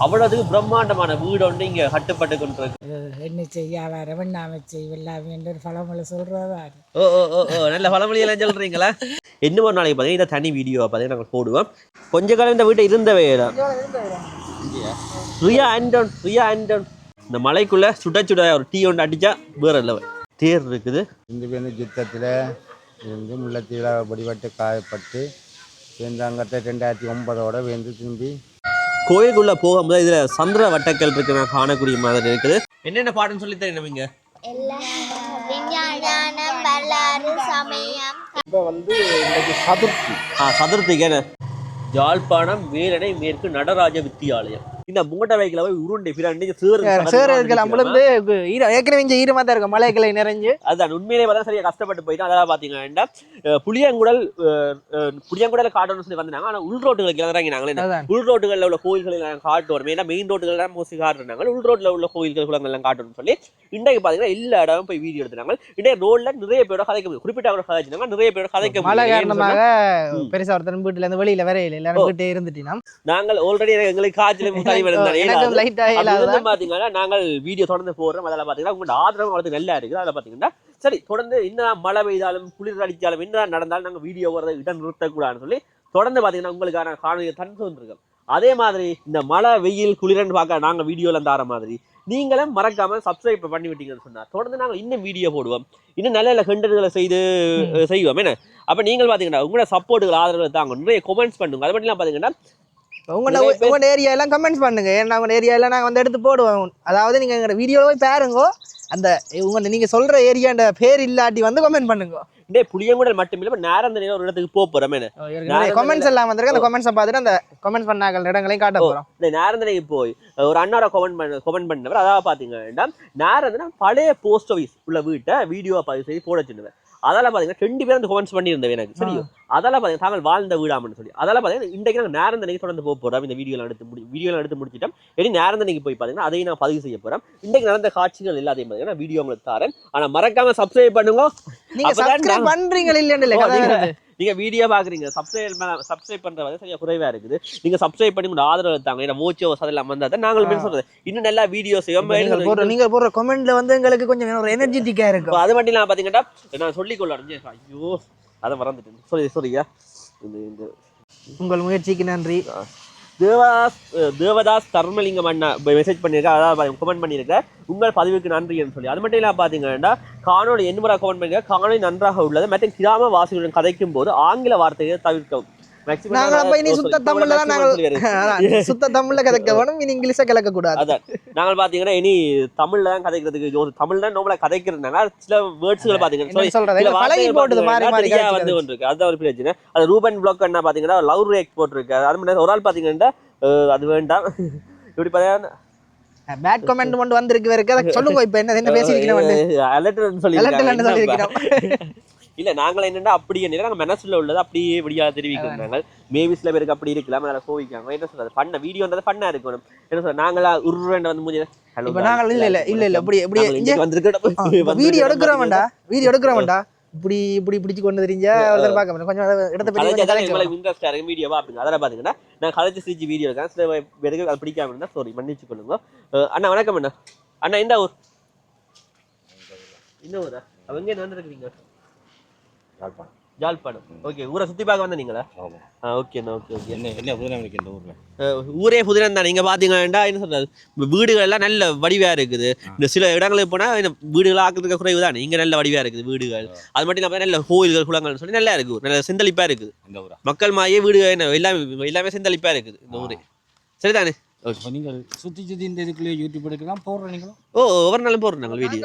அவ்வளவுக்கு பிரம்மாண்டமான வீடு ஒன்று இங்க கட்டுப்பட்டு கொண்டிருக்கு. என்ன செய்ய வெண்ணாமை செய்யலாம் என்று ஒரு பழமொழி சொல்றதா. ஓ ஓ ஓ ஓ நல்ல பழமொழி எல்லாம் சொல்றீங்களா? இன்னும் ஒரு நாளைக்கு பார்த்தீங்கன்னா இதை தனி வீடியோ பார்த்தீங்கன்னா நாங்கள் போடுவோம். கொஞ்ச காலம் இந்த வீட்டை இருந்தவே ரியா ஆண்டன் இந்த மலைக்குள்ள சுட சுட ஒரு டீ ஒன்று அடிச்சா வேற லெவல். தேர் இருக்குது. இந்த பேருந்து யுத்தத்தில் இருந்து முல்லைத்தீவில் வடிவட்டு காயப்பட்டு வேந்தாங்கத்தை 2009 வேந்து திரும்பி கோயிலுக்குள்ள போகும்போது இதுல சந்திர வட்டக்கல் இருக்கு, நான் காணக்கூடிய மாதிரி இருக்குது. என்னென்ன பாட்டுன்னு சொல்லி தரேன் நீங்க? இப்போ வந்து இன்னைக்கு சதுர்த்தி. சதுர்த்திக்கு யாழ்ப்பாணம் வேலணை மேற்கு நடராஜ வித்தியாலயம். இந்த மூட்டை வைக்கல போய் உருண்டை ஏற்கனவே ஈரமா தான் இருக்கும், மலைகளை நிறைஞ்சு. அதுதான் உண்மையிலே பார்த்தா சரியா கஷ்டப்பட்டு போயிட்டு. அதெல்லாம் பாத்தீங்கன்னா புளியங்குடல் காட்டணும்னு சொல்லி வந்தாங்க. ஆனா உள் ரோட்டுகளுக்கு இறங்கினாங்களே, உள் ரோட்டுகளில் உள்ள கோயில்களை காட்டுவோம். ஏன்னா மெயின் ரோட்டுகள் தான் மோஸ்ட்லி காட்டுறாங்க. உள் ரோட்ல உள்ள கோயில்கள் குளங்கள் எல்லாம் காட்டணும்னு சொல்லி இன்றைக்கு பாத்தீங்கன்னா எல்லா இடமும் போய் வீடியோ எடுத்துனாங்க. இன்றைய ரோட்ல நிறைய பேரோட கதைக்க முடியும். குறிப்பிட்ட கூட கதைச்சினாங்க, நிறைய பேரோட கதைக்க மழை காரணமாக பெருசா ஒருத்தன் வீட்டுல இருந்து வெளியில வரையில எல்லாரும் வீட்டே இருந்துட்டீங்கன்னா நாங்கள் ஆல்ரெடி எங்களுக்கு காய்ச்சல் பாத்தீங்கன்னா நாங்கள் வீடியோ தொடர்ந்து போடுறோம். அதெல்லாம் பாத்தீங்கன்னா உங்களோட ஆதரவு வளர்த்து நல்லா இருக்குது. அதில் பாத்தீங்கன்னா சரி தொடர்ந்து என்ன மழை பெய்தாலும் குளிர் அடித்தாலும் என்ன நடந்தாலும் நாங்கள் வீடியோ வரதை இடம் நிறுத்தக்கூடாதுன்னு சொல்லி தொடர்ந்து பாத்தீங்கன்னா உங்களுக்கான காணொலியை தந்து வந்துருக்கோம். அதே மாதிரி இந்த மழை வெயில் குளிரன்னு பார்க்க நாங்கள் வீடியோல தர மாதிரி நீங்களும் மறக்காம சப்ஸ்கிரைப் பண்ணி விட்டீங்கன்னு சொன்னா தொடர்ந்து நாங்கள் இன்னும் வீடியோ போடுவோம், இன்னும் நல்ல நல்ல கண்டென்ட்களை செய்வோம். என்ன அப்ப நீங்கள் பாத்தீங்கன்னா உங்களோட சப்போர்ட்டுகள் ஆதரவு தாங்க, நிறைய கமெண்ட்ஸ் பண்ணுங்க. அது மட்டும் இல்லாம பாத்தீங்கன்னா உங்களோட ஏரியாலாம் கமெண்ட்ஸ் பண்ணுங்க. ஏன்னா உங்க ஏரியால நாங்கள் வந்து எடுத்து போடுவோம். அதாவது நீங்க எங்களோட வீடியோல போய் பாருங்க, அந்த உங்க நீங்க சொல்ற ஏரியாண்ட பேர் இல்லாட்டி வந்து கமெண்ட் பண்ணுங்க. இந்த புளியங்குடல் மட்டும் இல்ல நேரம் ஒரு இடத்துக்கு போறோம். கமெண்ட்ஸ் எல்லாம் வந்திருக்கு, அந்த கமெண்ட்ஸை பார்த்துட்டு அந்த கமெண்ட்ஸ் பண்ணாங்க இடங்களையும் காட்ட போறோம். இந்த நேரந்தனைக்கு போய் ஒரு அண்ணார கமெண்ட் பண்ணவர், அதாவது பாத்தீங்கன்னா நேரந்தனை பழைய போஸ்ட் ஆஃபீஸ் உள்ள வீட்டை வீடியோ பதிவு செய்து போட சொன்னவர். அதெல்லாம் பாத்தீங்கன்னா 2 பேர் அந்த கமெண்ட்ஸ் பண்ணியிருந்தேன் எனக்கு சரியும். அதெல்லாம் பாத்தீங்கன்னா தாங்கள் வாழ்ந்த வீடாமன்னு சொல்லி அதெல்லாம் பாத்தீங்கன்னா இன்றைக்கு நாங்கள் நேரந்தனைக்கு தொடர்ந்து போறோம். இந்த வீடியோலாம் எடுத்து முடிச்சிட்டோம். இனி நேரந்தனைக்கு போய் பாத்தீங்கன்னா அதையும் நான் பதிவு செய்ய போறேன். இன்றைக்கு நடந்த காட்சிகள் எல்லாத்தையும் பாத்தீங்கன்னா வீடியோ உங்களுக்கு தரேன். ஆனா மறக்காம சப்ஸ்கிரைப் பண்ணுங்க. நீங்க வீடியோ பாக்குறீங்க, சப்ஸ்கிரைப் பண்றது சரியா குறைவா இருக்குது. நீங்க சப்ஸ்கிரைப் பண்ணி உங்க ஆதரவு தாங்க. ஏன்னா மோச்சோஸ் அதெல்லாம் வந்தா நாங்கள் சொல்றது இன்னும் நல்லா வீடியோ செய்வோம். நீங்க போடுற கமெண்ட்ல வந்து எங்களுக்கு கொஞ்சம் ஒரு எனர்ஜெட்டிக்கா இருக்கும். அது மட்டும் நான் பாத்தீங்கன்னா நான் சொல்லிக்கொள்ளேன். ஐயோ அதை மறந்துட்டேன், சொல்லியா. உங்கள் முயற்சிக்கு நன்றி. தேவதாஸ் தர்மலிங்கம் அண்ணா மெசேஜ் பண்ணியிருக்கேன், அதாவது கமெண்ட் பண்ணியிருக்கேன், உங்கள் பதிவுக்கு நன்றின்னு சொல்லி. அது மட்டும் இல்லாமல் பார்த்தீங்கன்னா காணொலி என்ன கமெண்ட் பண்ணியிருக்கேன், காணொலி நன்றாக உள்ளது மற்றும் கிராம வாசிகளுடன் கதைக்கும் போது ஆங்கில வார்த்தையை தவிர்க்கவும். சுத்த தமிழ்ல கதைக்க வேணும், இங்கிலீஷை கலக்க கூடாது. அதான் நாங்கள் பாத்தீங்கன்னா இனி தமிழ்ல தான் கதைக்கிறதுக்கு ஒரு தமிழ்ல நோம்பல கதைக்கிறதுனால சில வேர்ட்ஸ்களை பாத்தீங்கன்னா வந்து ஒன்று இருக்கு. அதுதான் ஒரு பிரச்சனை. அது ரூபன் பிளாக் என்ன பாத்தீங்கன்னா லவ் ரேக் போட்டிருக்கு. அது மட்டும் ஒரு ஆள் பாத்தீங்கன்னா அது வேண்டாம் இப்படி பாத்தீங்கன்னா பேட் கமெண்ட் கொண்டு வந்திருக்கு இருக்கு. சொல்லுங்க இப்ப என்ன பேசிருக்கீங்க சொல்லி. இல்ல நாங்கள் என்னன்னா அப்படியே நாங்கள் மனசுல உள்ளது அப்படியே விடியா தெரிவிக்கிறாங்க. மேபி சில பேருக்கு அப்படி இருக்கலாம், அதில் கோவிக்காங்க. என்ன சொல்றது பண்ண வீடியோன்றது பண்ணா இருக்கணும். என்ன சொல்ற நாங்களா உருண்டு வந்து முடிஞ்ச வீடியோ எடுக்கிறோம்டா இப்படி இப்படி பிடிச்சு கொண்டு தெரிஞ்சா பார்க்க கொஞ்சம் இன்ட்ரெஸ்டா இருக்கு வீடியோ பாப்பீங்க. அதெல்லாம் பாத்தீங்கன்னா நான் கலைச்சு சிரிச்சு வீடியோ இருக்கேன். சில பேருக்கு அது பிடிக்காம இருந்தா சாரி மன்னிச்சு கொள்ளுங்க. அண்ணா வணக்கம். அண்ணா இந்த ஊர் அவங்க என்ன வந்துருக்கீங்க? ஜாழ்ப்பாணம். ஓகே, ஊரை சுத்தி பார்க்க வந்தீங்களா? ஓகேண்ணா. ஊரே புதினம் தான். நீங்க பாத்தீங்கன்னா என்ன சொல்றது வீடுகள் எல்லாம் நல்ல வடிவா இருக்குது. இந்த சில இடங்களுக்கு போனா வீடுகள் ஆக்கிறதுக்கு குறைவு தான், இங்க நல்ல வடிவா இருக்குது வீடுகள். அது மட்டும் இல்லாம நல்ல கோயில்கள் குளங்கள் சொல்லி நல்லா இருக்கு, நல்ல செந்தளிப்பா இருக்குது. மக்கள் மாயே வீடுகள் எல்லாமே செந்தளிப்பா இருக்குது இந்த ஊரே. சரிதானே? நீங்கள் சுத்தி இந்த இதுக்குள்ளே யூடியூப் எடுக்கலாம் போடுறீங்களா? ஒவ்வொரு நாளும் போடுறோம் நாங்கள் வீடியோ.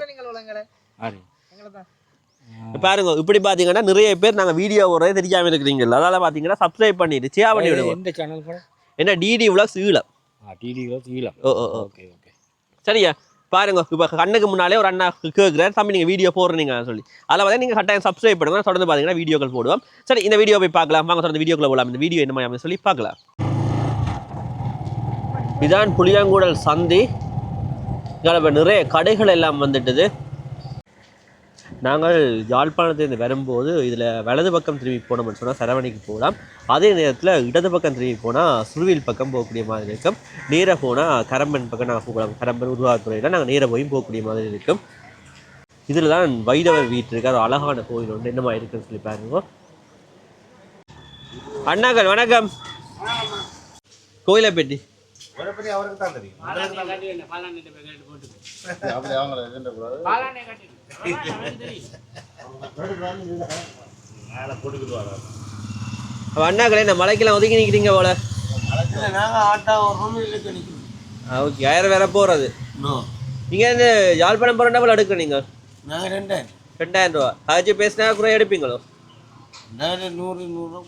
பாருங்க இப்படி பாத்தீங்கன்னா நிறைய பேர் நாங்க வீடியோ போடுறதே தெரியாம இருக்கிறீங்க. அதனால பாத்தீங்கன்னா சப்ஸ்கிரைப் பண்ணிட்டு ஷேர் பண்ணி விடுங்க. இந்த சேனல் கூட என்ன டிடி விலாக்ஸ் ஈழம். ஓகே. சரியா பாருங்க. இப்ப கண்ணுக்கு முன்னாலே ஒரு அண்ணா கேட்குறேன், தம்பி நீங்க வீடியோ போடுறீங்க சொல்லி. அதில் பார்த்தா நீங்க கட்டாயம் சப்ஸ்கிரைப் பண்ணுங்க. தொடர்ந்து பாத்தீங்கன்னா வீடியோக்கள் போடுவோம். சரி இந்த வீடியோ போய் பார்க்கலாம் வாங்க. தொடர்ந்து வீடியோக்குள்ள போகலாம். இந்த வீடியோ என்ன மாதிரி சொல்லி பார்க்கலாம். இதான் புளியங்குடல் சந்தி. நிறைய கடைகள் எல்லாம் வந்துட்டுது. நாங்கள் யாழ்ப்பாணத்திலிருந்து வரும்போது இதில் வலது பக்கம் திரும்பி போனோம்னு சொன்னால் சரவணிக்கு போகலாம். அதே நேரத்தில் இடது பக்கம் திரும்பி போனால் சுருவில் பக்கம் போகக்கூடிய மாதிரி இருக்கும். நேராக போனால் கரம்பன் பக்கம் நாங்கள் போகலாம். கரம்பன் உருவாக்குறையில் நாங்கள் நேராக போய் போகக்கூடிய மாதிரி இருக்கும். இதில் தான் வைரவர் வீட்டு இருக்குது. அது அழகான கோயில் ஒன்று என்னமா இருக்குன்னு சொல்லி பாருங்க. அண்ணாக்கள் வணக்கம். கோயிலை பெட்டி அண்ணாக்களே இந்த மலைக்கெல்லாம் ஒதுக்கி நிற்கிறீங்க போல. ஓகே, யாரும் வேற போகிறது. நீங்கள் இந்த யாழ்ப்பாணம் போகிறா போல எடுக்க நீங்கள் 2000 ரூபா ஆச்சு பேசினா கூட எடுப்பீங்களோ? 100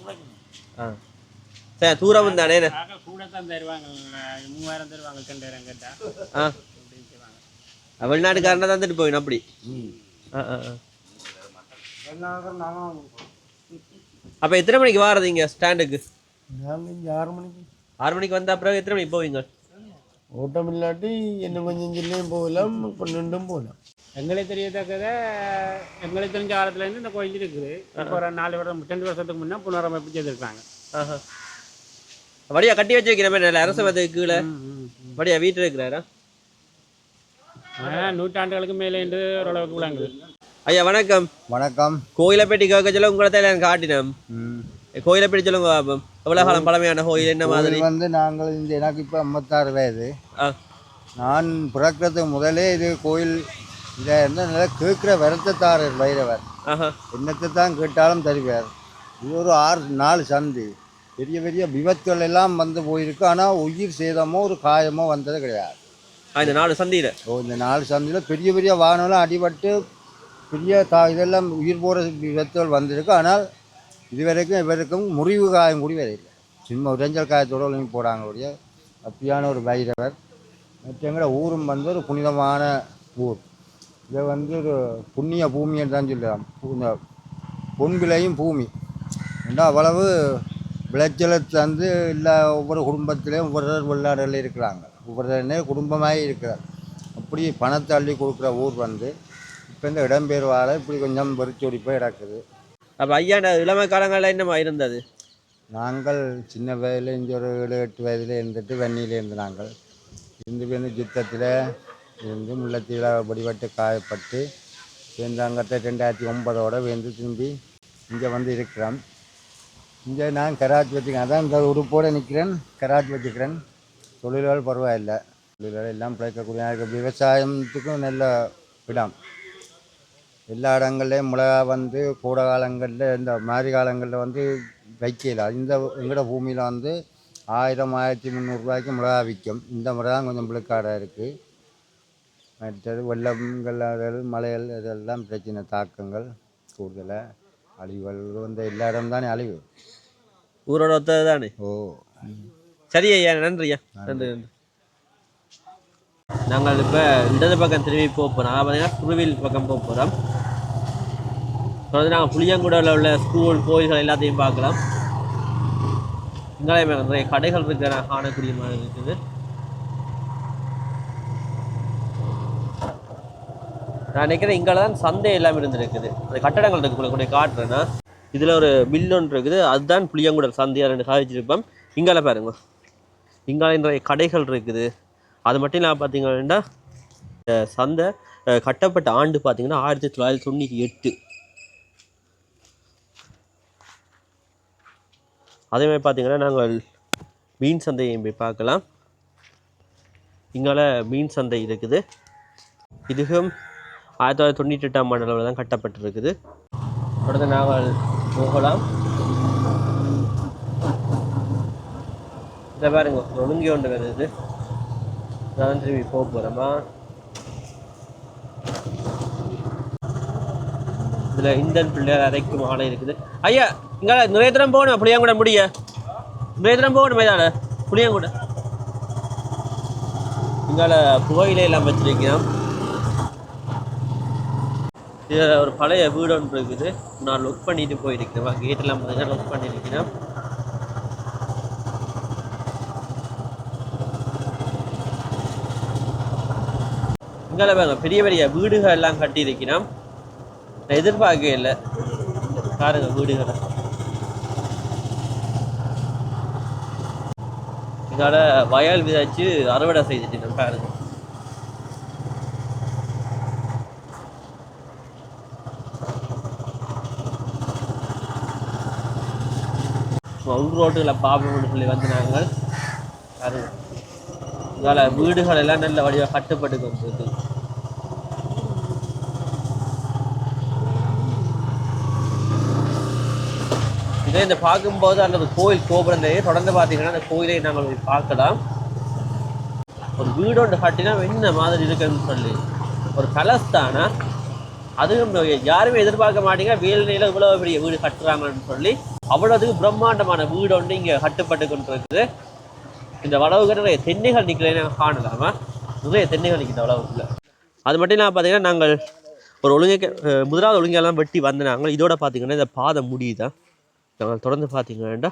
ஆ சரி, தூரம் தானே கூட தான் தருவாங்க. 3000 தருவாங்க 2000 கேட்டா. வெளிநாட்டுக்காரனா தந்துட்டு போயிடும் அப்படி. அப்போ எத்தனை மணிக்கு வாரது இங்கே ஸ்டாண்டுக்கு? 6 மணிக்கு. 6 மணிக்கு வந்த அப்புறம் எத்தனை மணிக்கு போவீங்க? ஓட்டம் இல்லாட்டி என்ன கொஞ்சம் ஜில்லையும் போகலாம், 12ம் போகலாம். எங்களை தெரியத்தக்கத எங்களை தெரிஞ்ச காலத்துலேருந்து இந்த கோயில் இருக்குது. இப்போ ஒரு 4 வருடம் 2 வருஷத்துக்கு முன்னே புனரமைப்பு செய்திருக்காங்க. வடியா கட்டி வச்சு வைக்கிற மாதிரி நல்ல அரசவத்துக்கு கீழே வடியா வீட்டில் இருக்கிறாரா? நூற்றாண்டுகளுக்கு மேலே என்று ஓரளவுக்கு விளங்குது. ஐயா வணக்கம். வணக்கம். கோயிலை பெட்டி கேட்க சொல்ல உங்களை தான் எனக்கு காட்டினோம். கோயிலை பெட்டி சொல்லுங்க. எவ்வளோ காலம் பழமையான கோயில், என்ன மாதிரி? நாங்கள் எனக்கு இப்போ 56 வயது. நான் பிறக்கிறதுக்கு முதலே இது கோயில் இதை இருந்தால் நல்லா கேட்குற வரத்தாரர் வைரவர். என்னத்தை தான் கேட்டாலும் தருவார். இது ஒரு 4 சந்தி. பெரிய பெரிய விபத்துகள் எல்லாம் வந்து போயிருக்கு. ஆனால் உயிர் சேதமோ ஒரு காயமோ வந்தது கிடையாது. இந்த 4 சந்தியில் இந்த 4 சந்தியில் பெரிய பெரிய வாகனம்லாம் அடிபட்டு பெரிய இதெல்லாம் உயிர் போகிற விபத்துகள் வந்திருக்கு. ஆனால் இதுவரைக்கும் இவருக்கும் முறிவு காயம் கூடி வரையில்லை. சும்மா உரைஞ்சல் காயத்தோடு ஒழுங்கி போகிறாங்க. உடைய அப்படியான ஒரு வைரவர். மற்றவங்கள ஊரும் வந்து ஒரு புனிதமான ஊர். இதை வந்து ஒரு புண்ணிய பூமின்னு தான் சொல்லலாம். இந்த பொன்விளையும் பூமி ஏன்னா அவ்வளவு விளைச்சலை தந்து இல்லை. ஒவ்வொரு குடும்பத்திலையும் ஒவ்வொரு வெள்ளாடுகள் இருக்கிறாங்க. ஒவ்வொரு குடும்பமாக இருக்கிறார். அப்படி பணத்தை அள்ளி கொடுக்குற ஊர் வந்து இப்போ இந்த இடம்பெயர்வால் இப்படி கொஞ்சம் வெறிச்சோடி போய் கிடக்குது. அப்போ ஐயா இளமை காலங்களில் என்னமா இருந்தது? நாங்கள் சின்ன வயதில் இங்கே ஒரு 7-8 வயதில் இருந்துட்டு வன்னியில் இருந்து நாங்கள் இருந்து யுத்தத்தில் இருந்து முல்லைத்தீவில் படிபட்டு காயப்பட்டு சேர்ந்தாங்கத்தை 2009 வந்து திரும்பி இங்கே வந்து இருக்கிறோம். இங்கே நான் கராச்சி வச்சுக்கிறேன். அதான் இந்த உடுப்போடு நிற்கிறேன். கராச்சி வச்சுக்கிறேன். தொழில்கள் பரவாயில்லை. தொழில்கள் எல்லாம் பிழைக்கக்கூடிய விவசாயத்துக்கும் நல்ல இடம். எல்லா இடங்கள்லேயும் மிளகா வந்து கோடை காலங்களில் இந்த மாரி காலங்களில் வந்து வைக்கல. இந்த எங்களோட பூமியில் வந்து 1000-1300 ரூபாய்க்கு மிளகா விற்கும். இந்த முறை தான் கொஞ்சம் விழுக்காடாக இருக்குது. மற்றது வெள்ளங்கள் மலைகள் இதெல்லாம் பிரச்சனை தாக்கங்கள் கூடுதலாக அழிவுகள் வந்து எல்லா இடம் தானே அழிவு. ஊரோட ஒத்தது தானே. ஓ சரி ஐயா, நன்றி ஐயா. நன்றி நன்றி. நாங்கள் இப்போ இடது பக்கம் திரும்பி போகிறோம். நாங்கள் பார்த்தீங்கன்னா குருவில் பக்கம் போக போகிறோம். தொடர்ந்து நாங்கள் புளியங்குடியில் உள்ள ஸ்கூல் கோயில்கள் எல்லாத்தையும் பார்க்கலாம். இங்கே நிறைய கடைகள் இருக்கிற காணக்கூடிய மாதிரி இருக்குது. நான் நினைக்கிறேன் இங்கே தான் சந்தை எல்லாம் இருந்துருக்குது. அந்த கட்டடங்கள் இருக்குது கூட காட்டுறேன்னா. இதில் ஒரு மில் ஒன்று இருக்குது. அதுதான் புளியங்குடல் சந்தையாக 2 சாதிச்சிருப்போம். இங்கால பாருங்க, இங்கால நிறைய கடைகள் இருக்குது. அது மட்டும் இல்லாமல் பார்த்தீங்கன்னா சந்தை கட்டப்பட்ட ஆண்டு பார்த்தீங்கன்னா 1998. அதேமாதிரி பார்த்தீங்கன்னா நாங்கள் மீன் சந்தையை போய் பார்க்கலாம். இங்கால மீன் சந்தை இருக்குது. இதுவும் 1998ஆம் ஆண்டு தான் கட்டப்பட்டிருக்குது. தொடர்ந்து நாங்கள் போகலாம். இதை பாருங்க, ஒழுங்கி ஒன்று வருது. நான் திரும்பி போக போகிறோமா? இதில் இந்தன் பிள்ளையார் அரைக்கும் ஆடை இருக்குது. ஐயா இங்கே நிறைய தரம் போகணும். புளியாங்கூட முடிய நிறைய தரம் போகணும். இதால புளியாங்கூட இங்கால புகையில எல்லாம் வச்சிருக்கிறோம். இதில் ஒரு பழைய வீடு ஒன்று இருக்குது. நான் லுக் பண்ணிட்டு போயிருக்கிறேன். கேட்டெல்லாம் பார்த்தீங்கன்னா லுக் பண்ணியிருக்கிறேன். இங்கால பாருங்க, பெரிய பெரிய வீடுகள் எல்லாம் கட்டியிருக்கிறோம். எதிர்பார்க்கவே இல்லை பாருங்க வீடுகளை. இதால வயல் விதைச்சு அறுவடை செய்துட்டு பாருங்க. உள் ரோட்டுகளை பார்ப்போம்னு சொல்லி வந்து நாங்கள் பாருங்க. இதால வீடுகள் எல்லாம் நல்ல வடிவாக கட்டுப்பட்டு கொண்டிருக்கு. இதே இந்த பார்க்கும்போது அந்த கோயில் கோபுரத்தையே தொடர்ந்து பார்த்தீங்கன்னா அந்த கோயிலை நாங்கள் போய் பார்க்கலாம். ஒரு வீடு ஒன்று கட்டினா என்ன மாதிரி இருக்குன்னு சொல்லி ஒரு கலஸ்தானா, அதுவும் யாருமே எதிர்பார்க்க மாட்டீங்க வேலையில் இவ்வளோ பெரிய வீடு கட்டுறாங்கன்னு சொல்லி. அவ்வளோதுக்கு பிரம்மாண்டமான வீடு ஒன்று இங்கே கட்டுப்பட்டு கொண்டு இருக்குது. இந்த வளவுக்கு நிறைய தென்னைகள் நிற்கிறேன்னு காணலாமா, நிறைய தென்னைகள் நிற்கிற வளவுக்குள்ள. அது மட்டும் இல்லாமல் பார்த்தீங்கன்னா நாங்கள் ஒரு முதலாவது ஒழுங்கெல்லாம் வெட்டி வந்து நாங்கள் இதோட பார்த்தீங்கன்னா இந்த பாதை முடியுதான். நாங்கள் தொடர்ந்து பார்த்தீங்கன்னா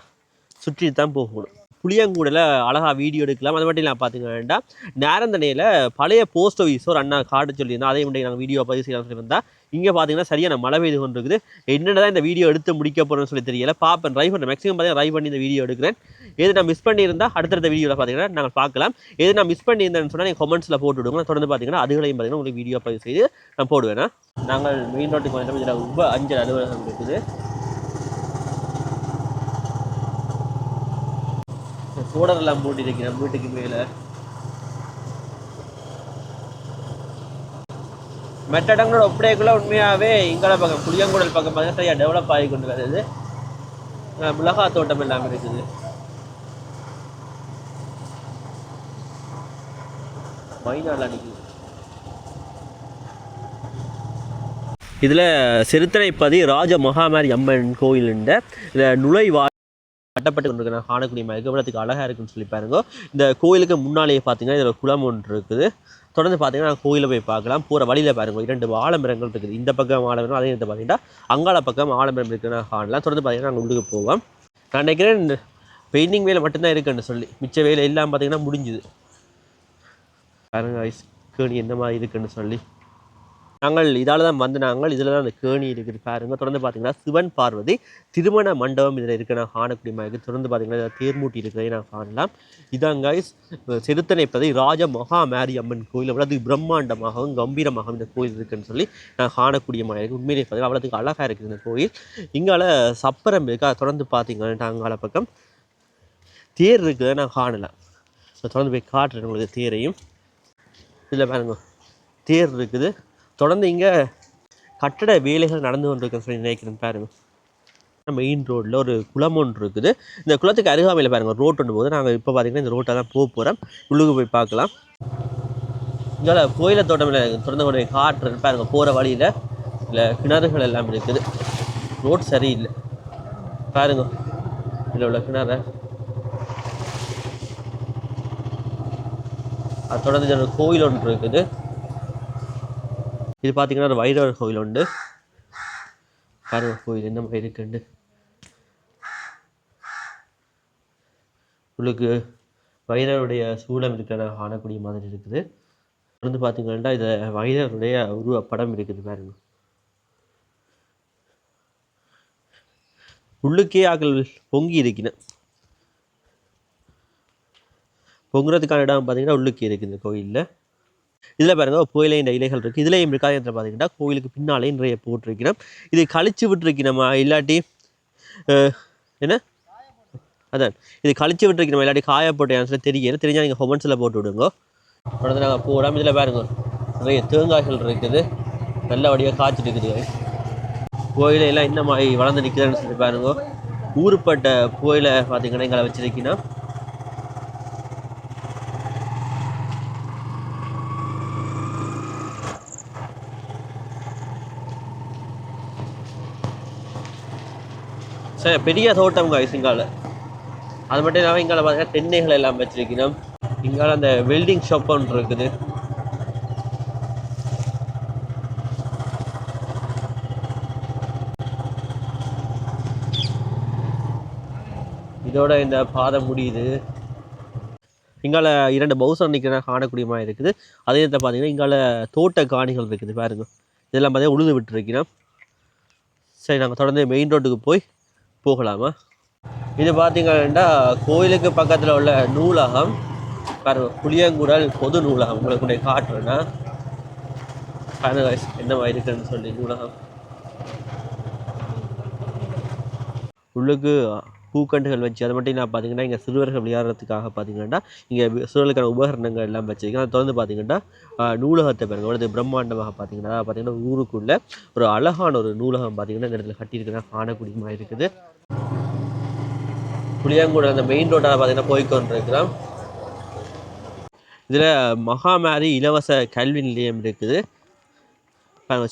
சுற்றி தான் போகணும். புளியங்கூடில் அழகாக வீடியோ எடுக்கலாம். அது மட்டும் இல்லாமல் பார்த்தீங்கன்னா நேரந்தனையில் பழைய போஸ்ட் ஆஃபீஸ் ஒரு அண்ணா காட்ட சொல்லியிருந்தோம். அதே மட்டும் நாங்கள் வீடியோ பதிவு செய்யலாம் சொல்லியிருந்தால் இங்கே பார்த்தீங்கன்னா சரியான மழை பெய்து கொண்டு இருக்குது. என்னென்ன தான் இந்த வீடியோ எடுத்து முடிக்க போகிறேன்னு சொல்லி தெரியல. பார்ப்பேன், ட்ரை பண்ணுறேன். மேக்ஸிமம் பார்த்தீங்கன்னா ட்ரை பண்ணி இந்த வீடியோ எடுக்கிறேன். எது நான் மிஸ் பண்ணியிருந்தால் அடுத்தடுத்த வீடியோவில் பார்த்தீங்கன்னா நாங்கள் பார்க்கலாம். எது நான் மிஸ் பண்ணியிருந்தேன்னு சொன்னால் நீங்கள் கமெண்ட்ஸில் போட்டு விடுங்க. தொடர்ந்து பார்த்தீங்கன்னா அதுகளையும் பார்த்தீங்கன்னா உங்களுக்கு வீடியோ பதிவு செய்து நான் போடுவேன். நாங்கள் மெயின் ரோட்டுக்கு வந்து இதில் ரொம்ப 5 அலுவலகம் இருக்குது. சோடரெல்லாம் போட்டு இருக்கிறேன் வீட்டுக்கு மேலே. மற்ற இடங்களோட ஒப்படைக்குள்ள உண்மையாகவே இங்கால பக்கம் புளியங்குடல் பக்கம் பார்த்தீங்கன்னா சரியாக டெவலப் ஆகி கொண்டு வருது. மிளகா தோட்டம் எல்லாம் இருக்குது. மைனால அடிக்குது. இதில் சிறுத்தனைப்பதி ராஜ மகாமாரி அம்மன் கோயிலுண்ட இதில் நுழைவா கட்டப்பட்டு கொண்டு நான் காணக்கூடிய மாதிரி எவ்வளோத்துக்கு அழகாக இருக்குன்னு சொல்லி பாருங்க. இந்த கோயிலுக்கு முன்னாலேயே பார்த்தீங்கன்னா இதில் குளம் ஒன்று இருக்குது. தொடர்ந்து பார்த்தீங்கன்னா கோயிலை போய் பார்க்கலாம். போகிற வழியில் பாருங்க 2 ஆலமரங்கள் இருக்குது. இந்த பக்கம் ஆலமரம், அதே நேரத்தில் பார்த்தீங்கன்னா அங்கால பக்கம் ஆலமரம் இருக்குன்னு காணலாம். தொடர்ந்து பார்த்தீங்கன்னா நாங்கள் உள்ளுக்கு போவோம். நான் நினைக்கிறேன் பெயிண்டிங் வேலை மட்டும்தான் இருக்குன்னு சொல்லி மிச்ச வேலை எல்லாம் பார்த்தீங்கன்னா முடிஞ்சுது. பாருங்க ஐஸ் கேணி என்ன மாதிரி இருக்குன்னு சொல்லி. நாங்கள் இதால் தான் வந்து நாங்கள் இதில் தான் அந்த கேணி இருக்குது பாருங்க. தொடர்ந்து பார்த்தீங்கன்னா சிவன் பார்வதி திருமண மண்டபம் இதில் இருக்க நான் காணக்கூடிய மாதிரி. தொடர்ந்து பார்த்தீங்கன்னா இதில் தேர்மூட்டி இருக்கிறதை நான் காணலாம். இதாங்க சிறுத்தனைப்பதி ராஜ மகாமாரி அம்மன் கோயில் அவ்வளோதுக்கு பிரம்மாண்டமாகவும் கம்பீரமாகவும் இந்த கோயில் இருக்குன்னு சொல்லி நான் காணக்கூடிய மாதிரி இருக்குது. உண்மையிலே பார்த்தீங்கன்னா அவ்வளோத்துக்கு அழகாக இருக்குது இந்த கோயில். இங்கால சப்பரம் இருக்குது. அதை தொடர்ந்து பார்த்தீங்கன்னா அங்கால பக்கம் தேர் இருக்குதை நான் காணலாம். தொடர்ந்து போய் காட்டுறேன் உங்களுக்கு தேரையும். இதில் பாருங்க தேர் இருக்குது. தொடர்ந்து இங்கே கட்டட வேலைகள் நடந்து கொண்டிருக்குன்னு சொல்லி நினைக்கிறேன் பாருங்க. மெயின் ரோட்டில் ஒரு குளம் ஒன்று இருக்குது. இந்த குளத்துக்கு அருகாமையில் பாருங்கள் ரோட் ஒன்று போது. நாங்கள் இப்போ பார்த்தீங்கன்னா இந்த ரோட்டை தான் போக போகிறோம். உள்ளுக்கு போய் பார்க்கலாம். இங்கே கோயிலை தோட்டமில் தொடர்ந்து கொண்டு போய் காட்டுறேன் பாருங்க. போகிற வழியில் இல்லை கிணறுகள் எல்லாம் இருக்குது. ரோட் சரியில்லை பாருங்க. இதில் உள்ள கிணறு அது தொடர்ந்து ஒரு கோயில் ஒன்று இருக்குது. இது பார்த்தீங்கன்னா ஒரு வைரவர் கோயில் உண்டு பாருங்க. கோயில் என்ன மாதிரி இருக்குண்டு உங்களுக்கு வைரவருடைய சூலம் இருக்கிற காணக்கூடிய மாதிரி இருக்குது. வந்து பார்த்தீங்கன்னா இதில் வைரவருடைய உருவப்படம் இருக்குது பாருங்க. உள்ளுக்கே ஆக்கள் பொங்கி இருக்கிறேன். பொங்குறதுக்கான இடம் பார்த்தீங்கன்னா உள்ளுக்கே இருக்குது இந்த கோயிலில். இதில் பாருங்க கோயிலை இந்த இலைகள் இருக்குது. இதுலேயும் இருக்காது பார்த்தீங்கன்னா கோயிலுக்கு பின்னாலே நிறைய போட்டிருக்கிறோம். இது கழிச்சு விட்டுருக்கணுமா இல்லாட்டி என்ன அதான் இது கழிச்சு விட்டுருக்கணுமா இல்லாட்டி காய போட்டேன்னு சொல்லி தெரியல. தெரிஞ்சால் நீங்கள் கமெண்ட்ஸில் போட்டு விடுங்க. தொடர்ந்து நாங்கள் போடாமல் இதில் பாருங்க நிறைய தேங்காய்கள் இருக்குது. நல்ல வடிவாக காய்ச்சிட்டு இருக்குது. கோயிலெல்லாம் இந்த மாதிரி வளர்ந்து நிற்கிறதுன்னு சொல்லி பாருங்க. ஊருப்பட்ட கோயிலை பார்த்தீங்கன்னா எங்களை வச்சிருக்கீங்கன்னா சரி பெரிய தோட்டம் காய்ஸ் இங்கால. அது மட்டும் இல்லாமல் இங்கால பார்த்தீங்கன்னா தென்னைகள் எல்லாம் வச்சிருக்கணும். இங்கால அந்த வெல்டிங் ஷாப் ஒன்று இருக்குது. இதோட இந்த பாதை முடியுது. இங்கால 2 பவுசர் நிற்கிற காணக்கூடிய மாதிரி இருக்குது. அதே நேரத்தில் பார்த்தீங்கன்னா இங்கால தோட்ட காணிகள் இருக்குது பாருங்க. இதெல்லாம் பார்த்தீங்கன்னா உழுது விட்டுருக்கணும். சரி நாங்கள் தொடர்ந்து மெயின் ரோட்டுக்கு போய் போகலாமா? இது பார்த்தீங்கன்னா கோயிலுக்கு பக்கத்தில் உள்ள நூலகம் பாருங்க, புளியங்குடல் பொது நூலகம். உங்களுக்கு காட்டுறேன்னா பாருங்க என்னவா இருக்குன்னு சொல்லி நூலகம். உள்ளுக்கு பூக்கண்டுகள் வச்சு அது மட்டும் நான் பார்த்தீங்கன்னா இங்கே சிறுவர்கள் விளையாடுறதுக்காக பார்த்தீங்கன்னா இங்கே சிறுவர்களுக்கான உபகரணங்கள் எல்லாம் வச்சுருக்கேன். அதை தொடர்ந்து பார்த்தீங்கன்னா நூலகத்தை பாருங்க அவ்வளோ பிரம்மாண்டமாக பார்த்தீங்கன்னா ஊருக்குள்ளே ஒரு அழகான ஒரு நூலகம் பார்த்தீங்கன்னா இந்த இடத்துல கட்டியிருக்குன்னா காணக்கூடியமாக இருக்குது. புளியங்குடல் அந்த மெயின் ரோட்டால் பார்த்தீங்கன்னா போய்கொண்டிருக்கிறோம். இதில் மகாமாரி இலவச கல்வி நிலையம் இருக்குது.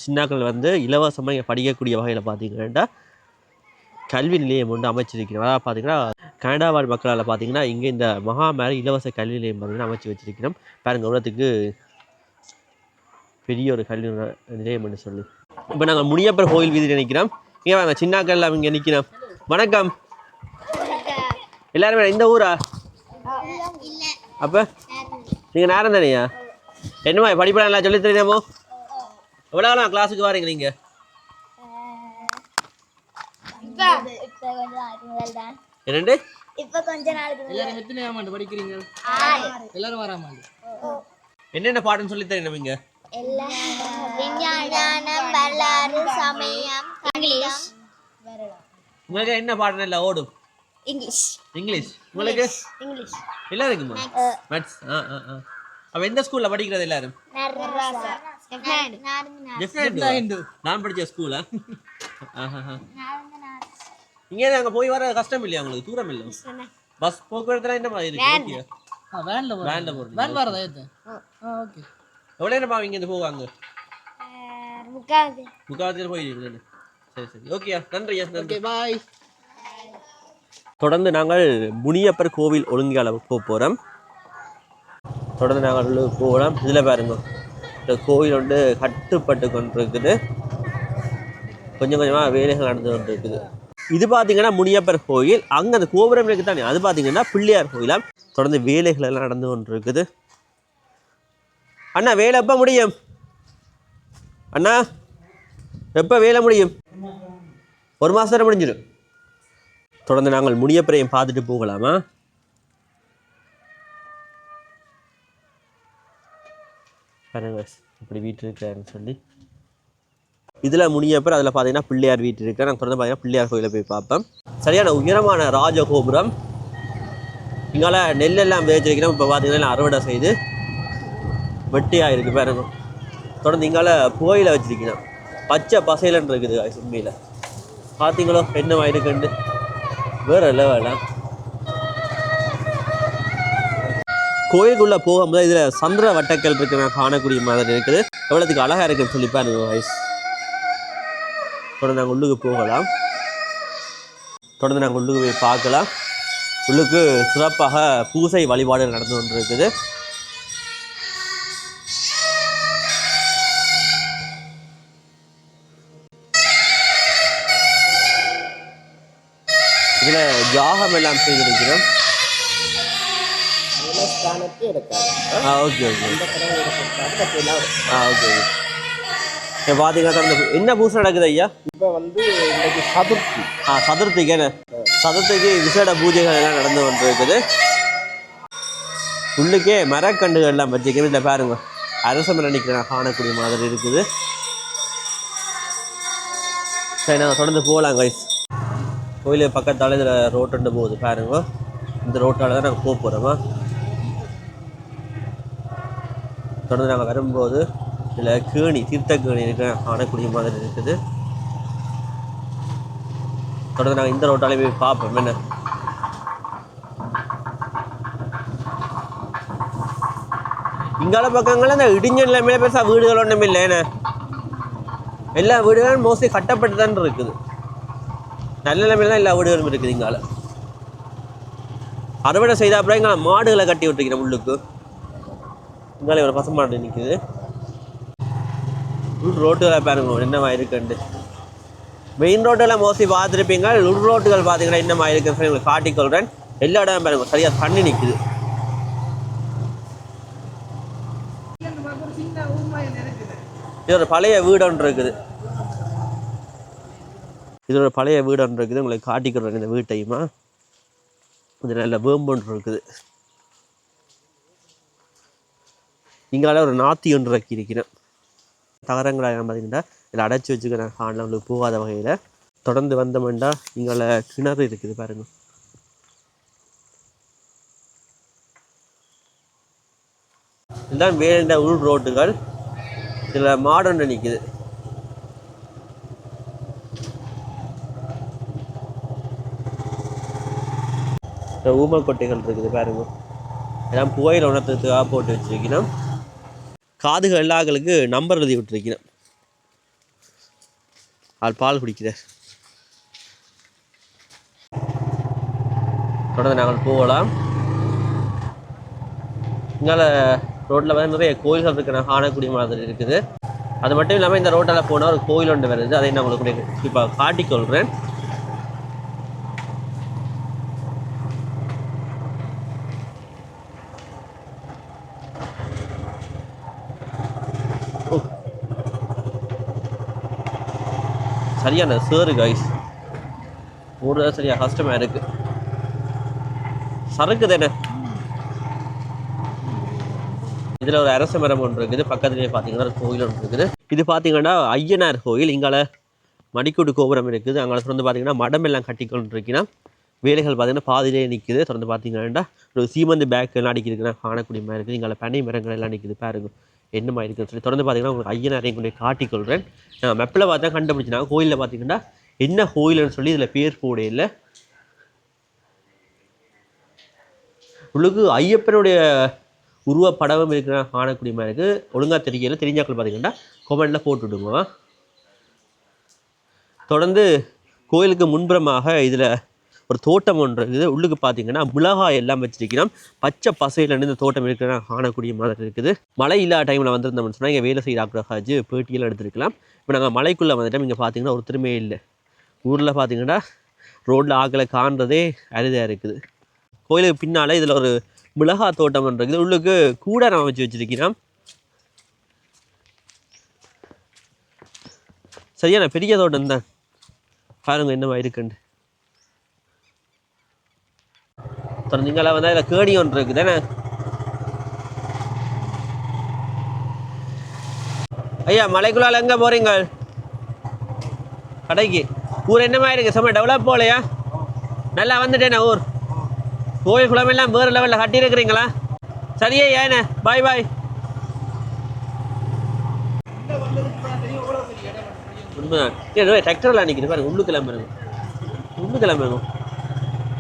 சின்னாக்கள் வந்து இலவசமாக இங்கே படிக்கக்கூடிய வகையில் பார்த்தீங்கன்னா கல்வி நிலையம் ஒன்று அமைச்சிருக்கிறோம். அதாவது பார்த்தீங்கன்னா கனடா வாழ் மக்களால் பார்த்தீங்கன்னா இங்கே இந்த மகாமாரி இலவச கல்வி நிலையம் பார்த்தீங்கன்னா அமைச்சு வச்சிருக்கிறோம். பாருங்க உலகத்துக்கு பெரிய ஒரு கல்வி நிலையம்னு சொல்லி. இப்போ நாங்கள் முனியப்பர் கோயில் வீதியில் நிற்கிறோம். இங்கே வாங்க சின்னாக்கள் எல்லாம் இங்கே நிற்கிறோம். வணக்கம். எல்லாருமே இந்த ஊரா? அப்போ நீங்கள் நேரம் தானேயா? என்னமா படிப்பெல்லாம் எல்லாம் சொல்லி தெரியாமோ? எவ்வளோ நாள் கிளாஸுக்கு வரீங்க நீங்கள்? என்னண்டு இப்ப கொஞ்ச நாளுக்கு எல்லாரும் எத்தனை ஆமாண்டு படிக்கிறீங்க? எல்லாரும் வராமாண்டு. என்னென்ன பாடம்னு சொல்லி தரீங்க இங்க? விஞ்ஞானம், வரலாறு, சமயம், இங்கிலீஷ். உங்களுக்கு என்ன பாடம் எல்லாம் ஓடும்? இங்கிலீஷ். இங்கிலீஷ் உங்களுக்கு? இங்கிலீஷ். எல்லாருக்குமா? மேத்ஸ். அப்ப எந்த ஸ்கூல்ல படிக்கிறது எல்லாரும்? நான் படிச்ச ஸ்கூலா? இங்கே அங்கே போய் வர கஷ்டம் இல்லையா உங்களுக்கு? தூரம் இல்லை? பஸ் போக்குவரத்துலாம் என்ன மாதிரி இருக்கு? வேன்ல போகிறீங்க? வேன் வரதா? ஓகே. எவ்வளோ நேரமா இங்கேருந்து போவாங்க? முக்காவத்தில் போயிருக்கீங்க. சரி சரி ஓகேயா, நன்றியா. நன்றி, பாய். தொடர்ந்து நாங்கள் முனியப்பர் கோவில் ஒழுங்கால போகிறோம். தொடர்ந்து நாங்கள் போகலாம். இதில் பாருங்க இந்த கோவில் வந்து கட்டுப்பட்டு கொண்டிருக்குது. கொஞ்சம் கொஞ்சமாக வேலைகள் நடந்து கொண்டு இருக்குது. இது பார்த்தீங்கன்னா முனியப்பர் கோயில். அங்கே அந்த கோபுரம் இருக்குது தானே, அது பார்த்தீங்கன்னா பிள்ளையார் கோயிலாம். தொடர்ந்து வேலைகள் எல்லாம் நடந்து கொண்டு இருக்குது. அண்ணா வேலை எப்போ முடியும்? அண்ணா எப்போ வேலை முடியும்? ஒரு மாதம் முடிஞ்சிடும். தொடர்ந்து நாங்கள் முனியப்பரையும் பார்த்துட்டு போகலாமா? பாருங்க இப்படி வீட்டு இருக்காருன்னு சொல்லி. இதில் முனியப்பர், அதில் பார்த்தீங்கன்னா பிள்ளையார் வீட்டு இருக்கு. நாங்கள் தொடர்ந்து பார்த்தீங்கன்னா பிள்ளையார் கோயிலை போய் பார்ப்போம். சரியான உயரமான ராஜகோபுரம். இங்கால நெல்லெல்லாம் விதைச்சிருக்கிறோம். இப்போ பார்த்தீங்கன்னா அறுவடை செய்து வெட்டியாக இருக்குது பாருங்க. தொடர்ந்து இங்கால புகையில வச்சிருக்கிறோம். பச்சை பசையிலன்னு இருக்குது உண்மையில். பார்த்தீங்களோ என்னவா இருக்குண்டு? வேறு லெவலாம். கோயிலுக்குள்ளே போகும்போது இதில் சந்திர வட்டக்கல் இருக்கிற காணக்கூடிய மாதிரி இருக்குது. எவ்வளோத்துக்கு அழகாக இருக்குன்னு சொல்லி பாருங்க வயசு. தொடர்ந்து நாங்கள் உள்ளுக்கு போகலாம். தொடர்ந்து நாங்கள் உள்ளுக்கு போய் பார்க்கலாம். உள்ளுக்கு சிறப்பாக பூசை வழிபாடு நடந்து கொண்டு இருக்குது. இதில் ஜாகம் எல்லாம் செய்திருக்கிறோம். Okay okay okay. இப்போ பார்த்தீங்கன்னா என்ன பூசை நடக்குது ஐயா? இப்போ வந்து இன்னைக்கு சதுர்த்தி. சதுர்த்திக்கு என்ன? சதுர்த்திக்கு விசேட பூஜைகள் எல்லாம் நடந்து கொண்டு இருக்குது. உள்ளுக்கே மரக்கண்டுகள் எல்லாம் வச்சுக்கணும். இதில் பாருங்க அரச மரம் நிற்கிறேன் காணக்கூடிய மாதிரி இருக்குது. சரி நாங்கள் தொடர்ந்து போகலாம் கைஸ். கோயிலுக்கு பக்கத்தால் இதில் ரோட்டு போகுது பாருங்க. இந்த ரோட்டால் தான் நாங்கள் போக போகிறோமா. தொடர்ந்து நாங்கள் வரும்போது இதில் கேணி, தீர்த்த கேணி இருக்க காணக்கூடிய மாதிரி இருக்குது. தொடர்ந்து நாங்கள் இந்த ரோட்டாலே போய் பார்ப்போம். என்ன இங்கால பக்கங்களில் இந்த இடிஞ்ச நிலைமையில பெருசாக வீடுகள் ஒன்றும் இல்லை. என்ன எல்லா வீடுகளும் மோஸ்ட்லி கட்டப்பட்டு தான் இருக்குது. நல்ல நிலைமையில தான் எல்லா வீடுகளும் இருக்குது. இங்கால அறுவடை செய்தாப்புல இங்கே மாடுகளை கட்டி விட்டுருக்கிறேன் உள்ளுக்கு. இங்கால ஒரு பசு மாடு நிற்குது. உள் ரோட்டுகளை பாருங்க என்னமா இருக்குண்டு. மெயின் ரோட்டெல்லாம் மோஸ்ட்லி பார்த்துருப்பீங்க. உள் ரோட்டுகள் பார்த்தீங்கன்னா என்னமா இருக்குன்னு சொல்லி உங்களுக்கு காட்டிக்கொள்கிறேன். எல்லா இடமும் பாருங்க சரியாக தண்ணி நிற்குது. இது ஒரு பழைய வீடு ஒன்று இருக்குது. இது ஒரு பழைய வீடு ஒன்று இருக்குது, உங்களுக்கு காட்டிக்கிறேன் இந்த வீட்டையுமா. இது நல்ல வேம்பொன்று இருக்குது. இங்கால ஒரு நாத்தி ஒன்று இறக்கி இருக்கிறேன். தகரங்களாக பார்த்தீங்கன்னா இதில் அடைச்சி வச்சுக்கிறேன் ஹானில் உங்களுக்கு போகாத வகையில். தொடர்ந்து வந்தோம்னா இங்கால கிணறு இருக்குது பாருங்க. இதுதான் வேண்ட உள் ரோட்டுகள். இதில் மாடொன்று நிற்குது. ஊமக்கொட்டைகள் இருக்குது பாருங்க. எல்லாம் புகையில் உணர்த்துறதுக்காக போட்டு வச்சிருக்கணும். காதுகள் எல்லாங்களுக்கு நம்பர் எழுதி விட்டுருக்கணும். ஆள் பால் குடிக்கிறார். தொடர்ந்து நாங்கள் போகலாம். இங்கால ரோட்டில் வந்து நிறைய கோயில்கள் இருக்கிற காணக்கூடிய மாதிரி இருக்குது. அது மட்டும் இல்லாமல் இந்த ரோட்டால் போனால் ஒரு கோயில் ஒன்று வருது, அதை நான் உங்களுக்கு இப்போ காட்டிக்கொள்கிறேன். சரியான சேரு காய்ஸ், ஓடுறது சரியா கஷ்டமாக இருக்கு. சறுக்கு தானே. இதில் ஒரு அரச மரம் ஒன்று இருக்குது. பக்கத்துலேயே பார்த்தீங்கன்னா ஒரு கோயில் ஒன்று இருக்குது. இது பார்த்தீங்கன்னா ஐயனார் கோயில். இங்கால மணிக்கூடு கோபுரம் இருக்குது. அங்கே தொடர்ந்து பார்த்தீங்கன்னா மடம் எல்லாம் கட்டிக்கொண்டு இருக்குன்னா வேலைகள் பார்த்தீங்கன்னா பாதிலே நிற்குது. தொடர்ந்து பார்த்தீங்கன்னா ஒரு சீமந்து பேக் எல்லாம் அடிக்கிறதுக்குன்னா காணக்கூடிய மாதிரி இருக்குது. இங்கால பனை மரங்கள் எல்லாம் நிற்குது பாருங்க என்னமா இருக்குன்னு சொல்லி. தொடர்ந்து பார்த்தீங்கன்னா உங்களுக்கு ஐயனாரையும் கொண்டு காட்டிக்கொள்கிறேன். நான் மெப்பில் பார்த்தா கண்டுபிடிச்சினாங்க. கோயிலில் பார்த்தீங்கன்னா என்ன கோயில்னு சொல்லி இதில் பேர் போட இல்லை. உங்களுக்கு ஐயப்பனுடைய உருவப்படமும் இருக்கிற காணக்கூடிய மாதிரி இருக்குது. ஒழுங்காக தெரியல, தெரிஞ்சாக்கள் பார்த்தீங்கன்னா கொமெண்டில் போட்டுவிடுங்க. தொடர்ந்து கோயிலுக்கு முன்புறமாக இதில் ஒரு தோட்டம் ஒன்று இருக்குது. உள்ளுக்கு பார்த்தீங்கன்னா மிளகாய் எல்லாம் வச்சிருக்கிறோம். பச்சை பசையிலேருந்து இந்த தோட்டம் இருக்கிற காணக்கூடிய மாதிரி இருக்குது. மழை இல்லாத டைமில் வந்திருந்தோம்னு சொன்னால் இங்கே வேலை செய்தாக்காச்சு பேட்டியெல்லாம் எடுத்துருக்கலாம். இப்போ நாங்கள் மலைக்குள்ளே வந்துட்டோம். இங்கே பார்த்தீங்கன்னா ஒருத்தருமே இல்லை. ஊரில் பார்த்தீங்கன்னா ரோட்டில் ஆக்களை காண்றதே அரிதாக இருக்குது. கோயிலுக்கு பின்னால் இதில் ஒரு மிளகாய் தோட்டம் இருக்குது. உள்ளுக்கு கூடாரம் அமைச்சு வச்சிருக்கிறோம். சரியான பெரிய தோட்டம் தான் பாருங்க என்னமா இருக்குண்டு. திறந்தீங்களா வந்து அதில் கேணி ஒன்று இருக்குது தானே. ஐயா மலைக்குள்ளால் எங்கே போகிறீங்க? கடைக்கு. ஊர் என்னமா இருக்கு? செம்ம டெவலப் போகலையா? நல்லா வந்துட்டேண்ணே. ஊர் கோயில் குளமெல்லாம் வேறு லெவலில் கட்டியிருக்கிறீங்களா? சரியே ஏண்ணே. பாய் பாய். உண்மைதான். டிராக்டர்லாம் நிற்கிது பாருங்க. உள்ளுக்கெல்லாம் பாருங்க. உள்ளுக்கெல்லாம் பாருங்க.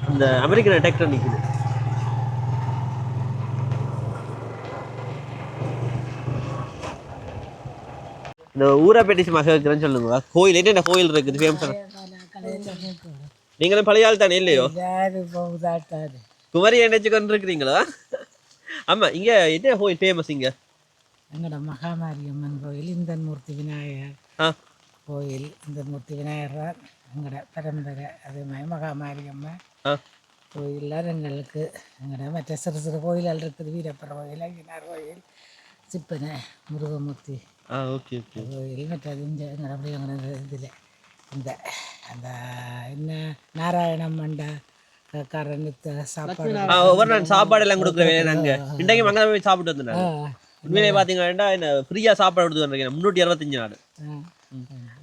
அந்த அமெரிக்கன் டிராக்டர் நிற்குது. இந்த ஊரை பெட்டிச்சு மகளுக்குன்னு சொல்லுங்க. கோயில் என்ன கோயில் இருக்குது ஃபேமஸ்? நீங்களும் பழைய ஆள் தானே இல்லையோ? குமரி நினைச்சு கொண்டு இருக்கிறீங்களா? ஆமாம். இங்கே என்ன கோயில் ஃபேமஸ்? இங்கே எங்களோட மகாமாரியம்மன் கோயில், இந்தன்மூர்த்தி விநாயகர் கோயில். இந்தன்மூர்த்தி விநாயகர் எங்களோட பரம்பரை. அதே மாதிரி மகாமாரியம்மன் கோயிலில் எங்களுக்கு எங்களோட மற்ற சிறு சிறு கோயில்கள் இருக்குது. வீரப்பர கோயில், ஐயனார் கோயில், சிப்பனை, முருகமூர்த்தி கோயில். மற்றது இந்த எங்களோட அப்படி எங்களோட இதில் இந்த அந்த என்ன நாராயணம்மண்ட சாப்பாடு எல்லாம் கொடுக்குறேன். நாங்கள் இன்றைக்கு மங்க போய் சாப்பிட்டு வந்தேன். உண்மையிலே பார்த்தீங்கன்னா என்ன ஃப்ரீயாக சாப்பாடு கொடுத்து வந்துருக்கேன். 365 நாள்.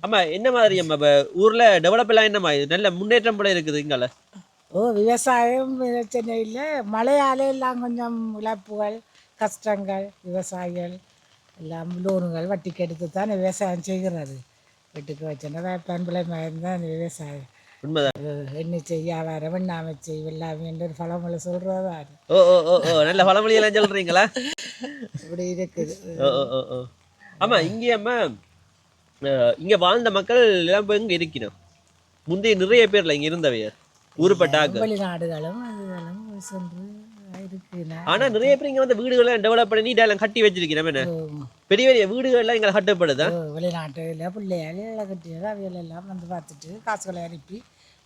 ஆமாம். என்ன மாதிரி நம்ம இப்போ ஊரில் டெவலப் எல்லாம் என்ன மாதிரி நல்ல முன்னேற்றம் போல இருக்குது இங்கால? விவசாயம் பிரச்சனை இல்லை. மழையாலே எல்லாம் கொஞ்சம் இழப்புகள், கஷ்டங்கள். விவசாயிகள் எல்லாம் லோனுகள் வட்டிக்கு எடுத்து தான் விவசாயம் செய்கிறது. வீட்டுக்கு வச்சோன்னா வேப்பான் பிள்ளை மாதிரி தான் விவசாயம். உண்மைதான். என்ன செய்ய வேற வெண்ணாமை செய் வெள்ளாமை என்று ஒரு பழமொழி சொல்றதா? நல்ல பழமொழி எல்லாம் சொல்றீங்களா? இப்படி இருக்குது. ஆமா. இங்க வாழ்ந்த மக்கள் எல்லாம் இங்க இருக்கணும். முந்தைய நிறைய பேர்ல இங்க இருந்தவைய ஊருப்பட்டாக்க வெளிநாடுகளும் அதுகளும் சென்று இருக்கு. ஆனா நிறைய பேர் இங்க வந்து வீடுகளை டெவலப் பண்ணி நீட்டெல்லாம் கட்டி வச்சிருக்கிறேன். பெரிய பெரிய வீடுகள்லாம் இங்கே கட்டப்படுதா? வெளிநாட்டுல பிள்ளைகள் கட்டியது அவைகள் எல்லாம் வந்து பார்த்துட்டு காசுகளை அனுப்பி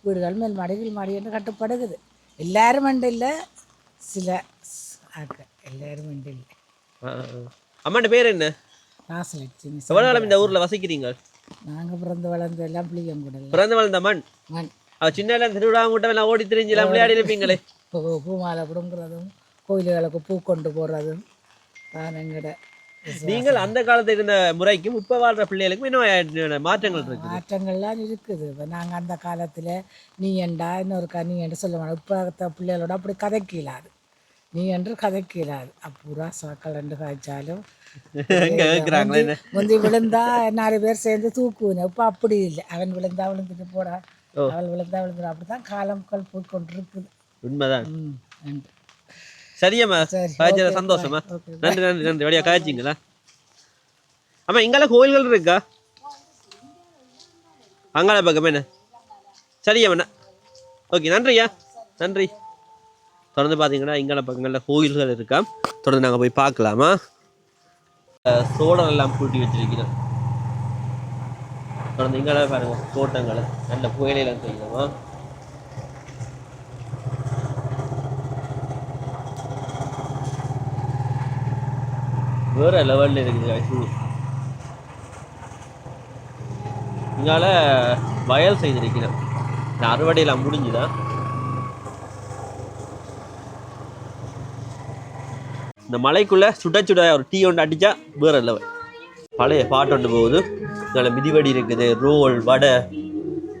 வீடுகள் மேல் மாடி கீழ் மாடி என்று கட்டப்படுகுது. எல்லாரும் மண்டு இல்லை, சில ஆக்க எல்லாரும் மண்டு இல்லை. அம்மாண்ட பேர் என்ன? ராசலட்சுமி. எவ்வளோ காலம் இந்த ஊரில் வசிக்கிறீங்க? நாங்கள் பிறந்து வளர்ந்து எல்லாம் புளியங்குடல் பிறந்து வளர்ந்த மண் மண் அவ சின்ன திருவிழா கூட்டம் எல்லாம் ஓடி திரிஞ்செல்லாம் விளையாடி இருப்பீங்களே. பூ மாலை பிடுங்குறதும் கோயில்களுக்கு பூ கொண்டு போகிறதும் தான் எங்கட நீங்கள் அந்த காலத்துல இருந்த முறைக்கும் இப்ப வாழ்ற பிள்ளைகளுக்கும் என்ன மாற்றங்கள் இருக்கு? மாற்றங்கள்லாம் இருக்குது. இப்போ நாங்கள் அந்த காலத்தில் நீ ஏண்டா இன்னொருக்கா நீ என்று சொல்லுவாங்க. இப்போ பிள்ளைகளோட அப்படி கதைக்கலாது, நீ என்று கதைக்கலாது. அப்பூரா சாக்கள் ரெண்டு காய்ச்சாலும் முந்தி விழுந்தா 4 பேர் சேர்ந்து தூக்குவேன். இப்போ அப்படி இல்லை, அவன் விழுந்தா விழுந்துட்டு போடா, அவள் விழுந்தா விழுந்துடும். அப்படி தான் காலங்கள் போய் கொண்டிருக்குது. உண்மைதான். நன்றி. சரியம்மா, காய்ச்சல சந்தோஷமா. நன்றி நன்றி நன்றி. வழியா காய்ச்சிங்களா? ஆமா, இங்கெல்லாம் கோயில்கள் இருக்கா? அங்காள பக்கம் என்ன? சரியம்மா, ஓகே, நன்றியா, நன்றி. தொடர்ந்து பார்த்தீங்கன்னா இங்காள பக்கங்களில் கோயில்கள் இருக்கா, தொடர்ந்து நாங்கள் போய் பார்க்கலாமா. சோழர் எல்லாம் கூட்டி வச்சிருக்கிறோம். தொடர்ந்து இங்கால பாருங்க தோட்டங்களை நல்ல புயலையெல்லாம் செய்யலாமா. வேற லெவலில் இருக்குது. இங்கால வயல் செய்திருக்கிறேன். இந்த அறுவடையெல்லாம் முடிஞ்சுதான். இந்த மலைக்குள்ள சுட சுட ஒரு டீ ஒன்று அடித்தா வேற லெவல். பழைய பாட்டு ஒன்று போகுது. இங்கால மிதிவடி இருக்குது, ரோல், வடை,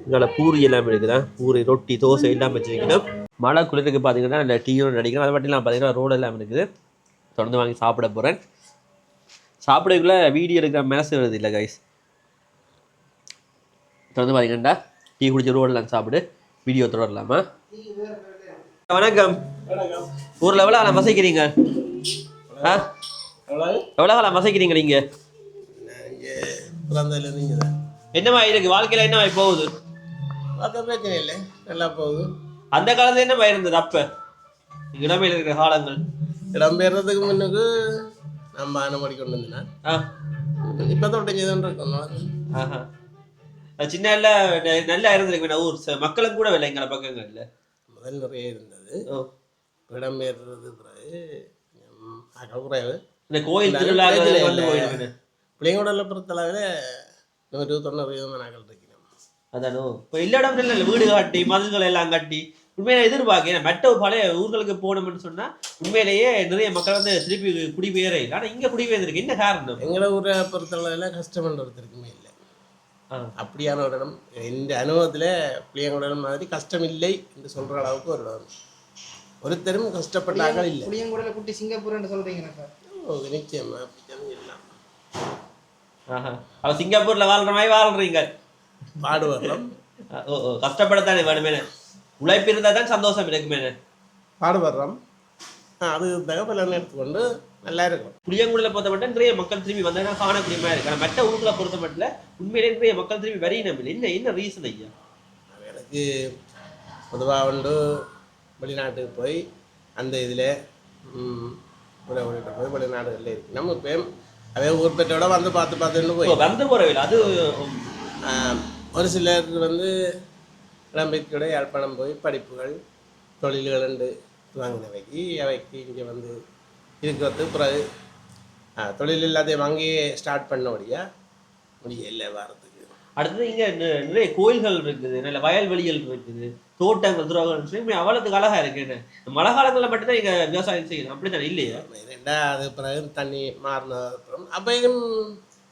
இங்கால பூரி எல்லாம் இருக்குதா, பூரி, ரொட்டி, தோசை எல்லாம் வச்சுருக்கணும். மழை குளிருக்கு பார்த்தீங்கன்னா இந்த டீ ஒன்று அடிக்கணும். அது மட்டும் இல்லாமல் பார்த்தீங்கன்னா ரோடு எல்லாம் இருக்குது. தொடர்ந்து வாங்கி சாப்பிட போகிறேன். சாப்பிடக்குள்ள வீடியோ எடுக்கிற மேசு வருது இல்லை கைஸ். தொடர்ந்து பார்த்தீங்கன்னா டீ குடிச்ச ரோடெல்லாம் சாப்பிடு, வீடியோ தொடரலாமா. வணக்கம். ஊரில் எவ்வளோ காலம் வசிக்கிறீங்க? எவ்வளோ காலம் வசிக்கிறீங்க நீங்கள்? என்னமா இருக்கு வாழ்க்கையில், என்னமா போகுது? பிரச்சனை இல்லை, நல்லா போகுது. அந்த காலத்துல என்னமா இருந்தது அப்ப இடமையில் இருக்கிற காலங்கள்? இடம்பெயர்றதுக்கு முன்னுக்கு நம்ம அனுமதி கொண்டு வந்தேன். இப்போ தொட்டஞ்சுதான் இருக்கணும். சின்ன நல்லா இருந்திருக்கு ஊர் மக்களும் கூட இல்லை எங்களை பக்கங்கள்ல. முதல் நிறைய இருந்தது, இடம்பெயர்றது பிறகு குறைவு. இந்த கோயில் திருவிழா பிள்ளைங்களோட பொறுத்தளவில் 190% நாங்கள் இருக்கிறோம். அதானோ இப்போ எல்லா இடம் இல்லை, வீடு கட்டி மதுகள் எல்லாம் கட்டி உண்மையில எதிர்பார்க்க மற்ற பழைய ஊர்களுக்கு போகணும்னு சொன்னா உண்மையிலேயே நிறைய மக்கள் வந்து திருப்பி குடிபெயர இல்லை. ஆனால் இங்கே குடிபெயர்ந்திருக்கு. என்ன காரணம்? எங்களை ஊரை பொறுத்தளவில் கஷ்டம்ன்றதுக்குமே இல்லை. அப்படியான ஒரு இடம் இந்த அனுபவத்தில் புளியங்குடல் மாதிரி கஷ்டம் இல்லை என்று சொல்கிற அளவுக்கு ஒரு இடம். ஒருத்தரும் கஷ்டப்பட்டாங்க இல்லை. புளியங்குடல குட்டி சிங்கப்பூர்னு சொல்றீங்க சார்? நிச்சயமா அப்படி எல்லாம். அவ சிங்கப்பூர்ல வாழ்ற மாதிரி வாழ்றீங்க. பாடுபடுறோம். கஷ்டப்படத்தானே வேணுமே, உழைப்பு இருந்தால் தான் சந்தோஷம் இருக்குமே. பாடுபடுறோம், அது தகவல் எடுத்துக்கொண்டு நல்லா இருக்கும். புளியங்குடியில் பொறுத்த மட்டும் நிறைய மக்கள் திரும்பி வந்தா காணக்கூடிய மாதிரி இருக்கு. ஆனால் மற்ற ஊர்களை பொறுத்த மட்டும் உண்மையிலே நிறைய மக்கள் திரும்பி வரையினம் இல்லை. என்ன ரீசன் ஐயா? எனக்கு பொதுவாக உண்டு வெளிநாட்டுக்கு போய் அந்த இதில் உறவுகிட்ட போய் வெளிநாடுகளில் இருக்கு. நம்ம இப்போ அதே ஊர் பெற்றோட வந்து பார்த்துன்னு போய் வந்து போகிறவில்லை. அது ஒரு சிலர் வந்து இடம்பெயர்ச்சியோட யாழ்ப்பாணம் போய் படிப்புகள் தொழில்கள் என்று வாங்கினவைக்கு அவைக்கு இங்கே வந்து இருக்கிறது. பிறகு தொழில் எல்லாத்தையும் வாங்கியே ஸ்டார்ட் பண்ணபடியா முடியலை வாரத்துக்கு. அடுத்தது இங்கே நிறைய கோயில்கள் இருக்குது, நல்ல வயல்வெளிகள் இருக்குது, தோட்டங்கள், துறவுகள் அவ்வளோத்துக்கு அழகாக இருக்குன்னு. மழை காலங்களில் மட்டும்தான் இங்கே விவசாயம் செய்யணும், அப்படி தானே இல்லையா? அது பிறகு தண்ணி மாறின அப்புறம் அப்பயும்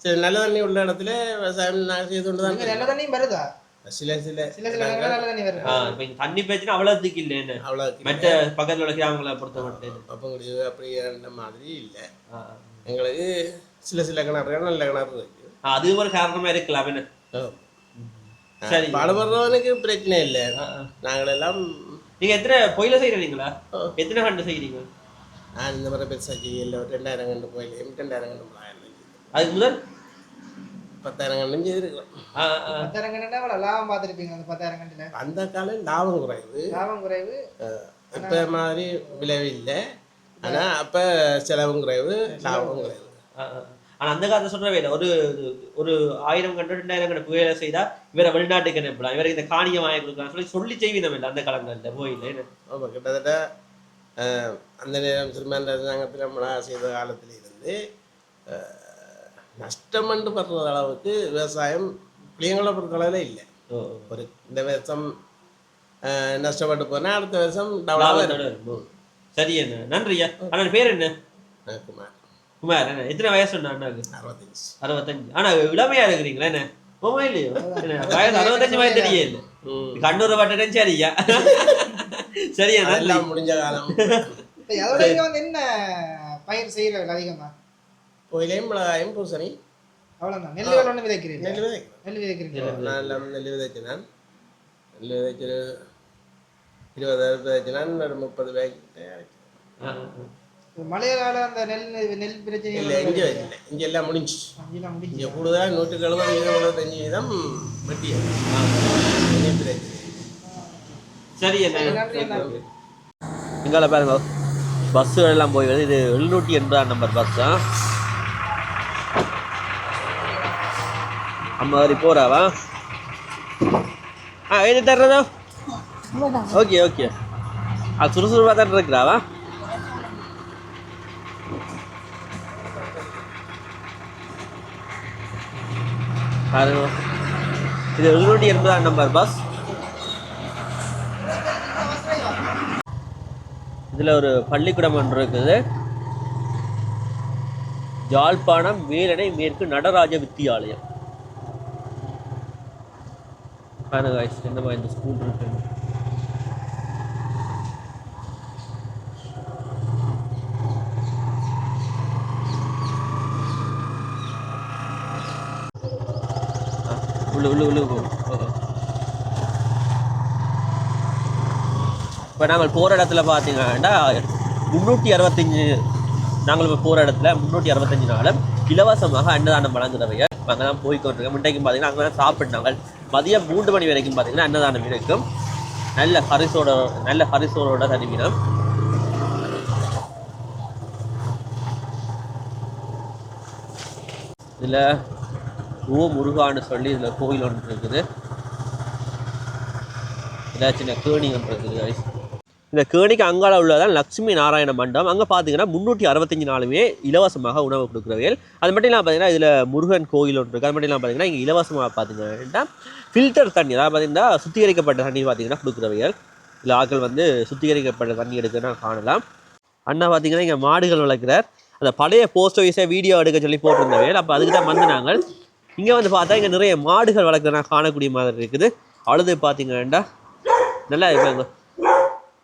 சரி நல்ல தண்ணி உள்ள இடத்துல விவசாயம் நாங்கள் செய்து கொண்டு தான். நல்ல தண்ணியும் வருதா? சில சில தண்ணி பிரச்சனை அவ்வளோத்துக்கு இல்லைன்னு. அவ்வளோ மற்ற பக்கத்தில் உள்ள கிராமங்களை பொறுத்த மட்டும் அப்படி அப்படி அந்த மாதிரி இல்லை. எங்களுக்கு சில சில கிணறுகள் நல்ல கிணறு இருக்கு. அது ஒரு காரணமா இருக்கலாம். என்ன சரி, பாடுபடுறவனுக்கு பிரச்சனை இல்லை. நாங்கள் எல்லாம் நீங்க எத்தனை பொயில செய்யறீங்களா? எத்தனை கண்டு செய்யறீங்க? நான் இந்த மாதிரி பெருசாக செய்யல. 2000 கண்டு போயில 2000 கண்டு அதுக்கு முதல் 10,000 கண்டும் செய்திருக்கலாம். 10,000 கண்டுனா அவ்வளோ லாபம் பார்த்துருப்பீங்க. அந்த 10,000 கண்டுல அந்த காலம் லாபம் குறைவு. இப்போ மாதிரி விளைவு இல்லை. ஆனால் அப்போ செலவும் குறைவு, லாபமும் குறைவு. ஆனால் அந்த காலத்தை சொல்றவே இல்லை. ஒரு 1000 கண்டு 2000 கண்டு புயலை செய்தா இவரை வெளிநாட்டுக்கு அனுப்பலாம், இவருக்கு இந்த காணியை வாங்கி கொடுக்கலாம் சொல்லி செய்வீனம் இல்லை அந்த காலங்களில் போயில்லை. ஆமாம், கிட்டத்தட்ட அந்த நேரம் சிறுமன்ற அரசாங்கத்தில் செய்த காலத்தில் இருந்து நஷ்டம்னு படுற அளவுக்கு விவசாயம் பிள்ளைங்களை பொறுத்தளவில் இல்லை. ஒரு இந்த வருஷம் நஷ்டப்பட்டு போனால் அடுத்த வருஷம் டெவலப். சரி அண்ணா, நன்றியா. அண்ணா பேர் என்ன? குமார். குமார் என்ன எத்தனை வயசு அண்ணாக்கு? 65. ஆனா இளமையா இருக்கிறீங்களா என்ன? போமா இல்லையோ வயசு 65 வயசு தெரிய இல்லை. கண்ணூரை பட்டேன். சரியா சரியா, நல்லா முடிஞ்ச காலம். என்ன பயிர் செய்யறது அதிகமா? கோயிலையும் மிளகாயும் பூசணி அவ்வளோதான். நெல் ஒன்று விதைக்கிறீங்க? நெல் விதைக்கிறீங்க. நான் நெல் விதைச்சினான். நெல் விதைச்சு 20,000 விதைச்சினான். ஒரு 30 பேக். மழையால அந்த நெல் பிரச்சனை இல்லை, இங்கே வைக்கல. இங்கே எல்லாம் முடிஞ்சு. இங்கே கூடுதலாக 170 வீதம் வெட்டி சரி. எங்கால பாருங்க பஸ்ஸுகள் எல்லாம் போய் வருது. இது 780 நம்பர் பஸ் தான். அம்மா வரி போறாவா? எழுதி தர்றதோ? Okay okay. அது சுறுசுறுப்பாக தான் இருக்கிறாவா? பாருங்க, இது 780 நம்பர் பஸ். இதில் ஒரு பள்ளிக்கூடம் ஒன்று இருக்குது. யாழ்ப்பாணம் வேலணை மேற்கு நடராஜ வித்தியாலயம். பாருங்க இந்த மாதிரி இந்த ஸ்கூல் இருக்கு. இப்போ நாங்கள் போகிற இடத்துல பார்த்தீங்கன்னா 365 நாங்கள் இப்போ போகிற இடத்துல 365 நாளும் இலவசமாக அன்னதானம் வழங்குறவைய அங்கே தான் போய்கொண்டிருக்கோம். முன்னைக்கும் பார்த்தீங்கன்னா அங்கே தான் சாப்பிட்டாங்க. மதியம் 3 மணி வரைக்கும் பார்த்தீங்கன்னா அன்னதானம் இருக்கும். நல்ல ஹரிசோட தருவினம். இதில் முருகான்னு சொல்லி இதில் கோயில் ஒன்று இருக்குது. இதில் சின்ன கேணி ஒன்று இருக்குது. இந்த கேணிக்கு அங்கால உள்ளதான் லட்சுமி நாராயண மண்டபம். அங்கே பார்த்தீங்கன்னா 365 நாளுமே இலவசமாக உணவு கொடுக்குறவையல். அது மட்டும் இல்லாமல் பார்த்தீங்கன்னா இதில் முருகன் கோயில் ஒன்று இருக்குது. அது மட்டும் இல்லாமல் பார்த்தீங்கன்னா இங்கே இலவசமாக பார்த்தீங்கன்னா ஃபில்டர் தண்ணி, அதாவது பார்த்தீங்கன்னா சுத்திகரிக்கப்பட்ட தண்ணி பார்த்தீங்கன்னா கொடுக்குறவையல். இல்லை ஆட்கள் வந்து சுத்திகரிக்கப்பட்ட தண்ணி எடுக்கணும்னா காணலாம். அண்ணா பார்த்தீங்கன்னா இங்கே மாடுகள் வளர்க்குறார். அந்த பழைய போஸ்ட் ஆஃபீஸை வீடியோ எடுக்க சொல்லி போட்டிருந்தவையல். அப்போ அதுக்கு தான் வந்து நாங்கள் இங்கே வந்து பார்த்தா இங்கே நிறைய மாடுகள் வளர்க்குறனா காணக்கூடிய மாதிரி இருக்குது. அழுது பார்த்தீங்கன்னா நல்லா இருக்காங்க.